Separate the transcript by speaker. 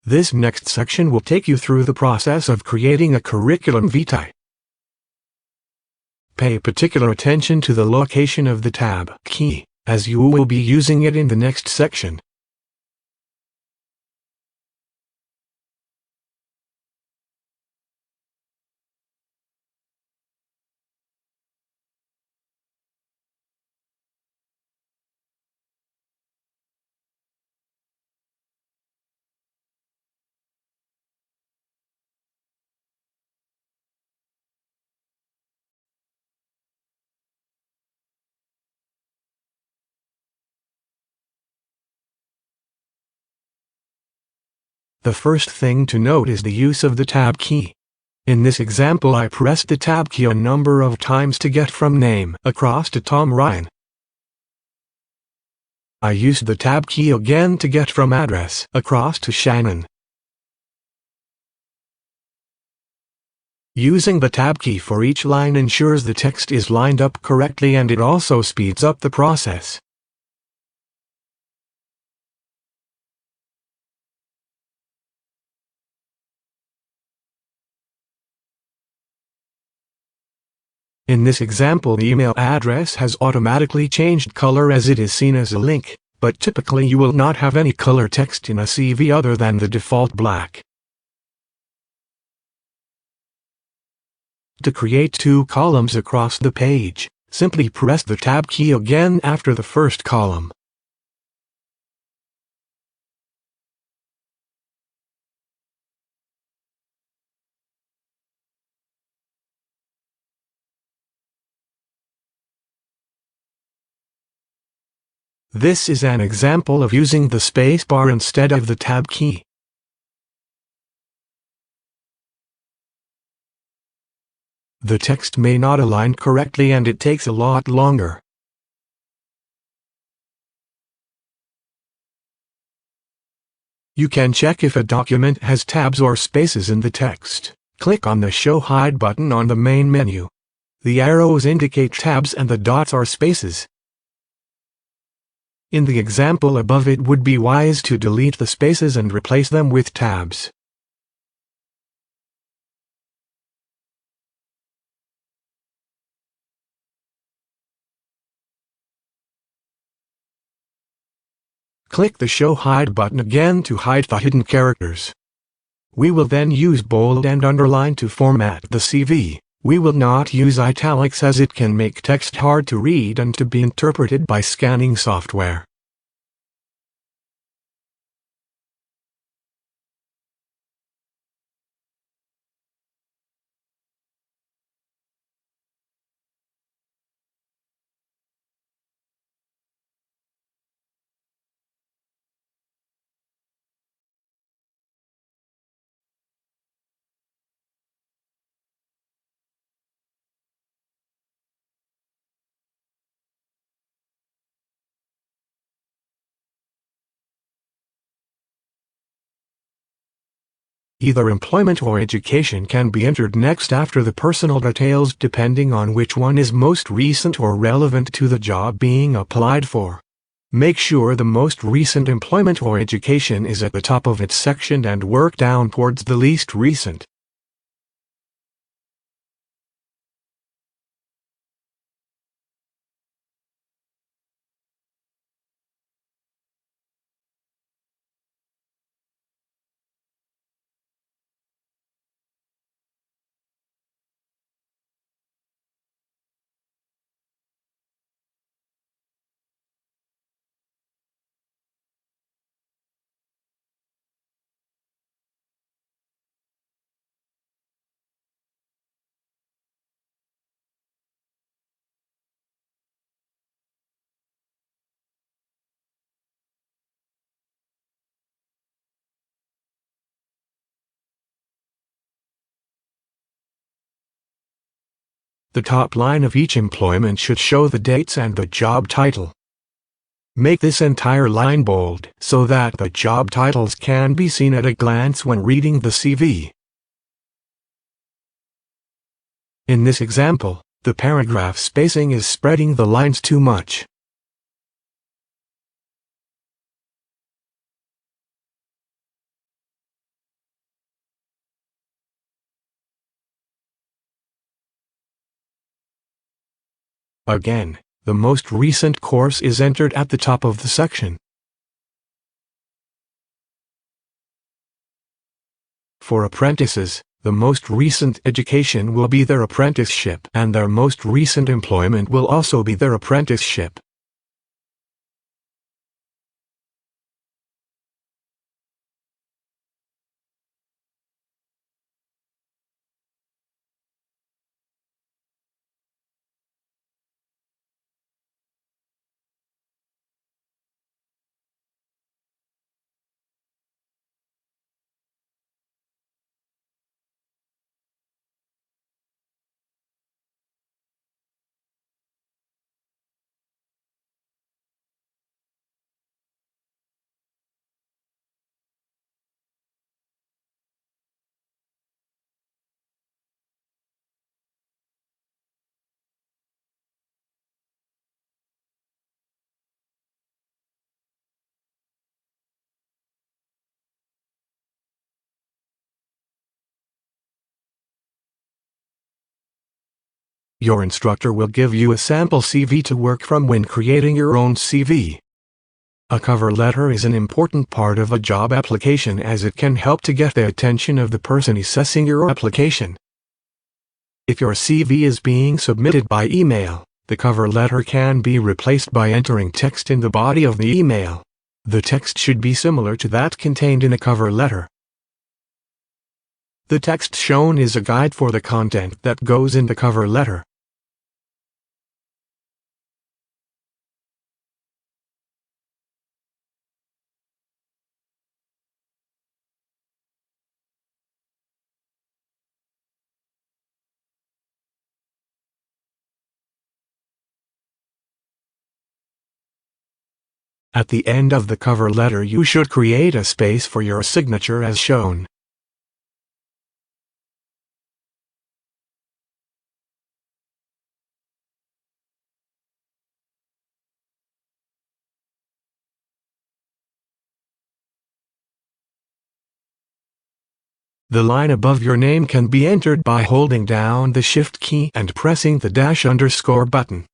Speaker 1: This next section will take you through the process of creating a curriculum vitae. Pay particular attention to the location of the tab key, as you will be using it in the next section. The first thing to note is the use of the tab key. In this example, I pressed the tab key a number of times to get from name across to Tom Ryan. I used the tab key again to get from address across to Shannon. Using the tab key for each line ensures the text is lined up correctly, and it also speeds up the process. In this example, the email address has automatically changed color as it is seen as a link, but typically you will not have any color text in a CV other than the default black. To create two columns across the page, simply press the tab key again after the first column. This is an example of using the spacebar instead of the tab key. The text may not align correctly and it takes a lot longer. You can check if a document has tabs or spaces in the text. Click on the Show Hide button on the main menu. The arrows indicate tabs and the dots are spaces. In the example above, it would be wise to delete the spaces and replace them with tabs. Click the Show Hide button again to hide the hidden characters. We will then use bold and underline to format the CV. We will not use italics as it can make text hard to read and to be interpreted by scanning software. Either employment or education can be entered next after the personal details, depending on which one is most recent or relevant to the job being applied for. Make sure the most recent employment or education is at the top of its section and work down towards the least recent. The top line of each employment should show the dates and the job title. Make this entire line bold so that the job titles can be seen at a glance when reading the CV. In this example, the paragraph spacing is spreading the lines too much. Again, the most recent course is entered at the top of the section. For apprentices, the most recent education will be their apprenticeship, and their most recent employment will also be their apprenticeship. Your instructor will give you a sample CV to work from when creating your own CV. A cover letter is an important part of a job application as it can help to get the attention of the person assessing your application. If your CV is being submitted by email, the cover letter can be replaced by entering text in the body of the email. The text should be similar to that contained in a cover letter. The text shown is a guide for the content that goes in the cover letter. At the end of the cover letter you should create a space for your signature as shown. The line above your name can be entered by holding down the Shift key and pressing the _ button.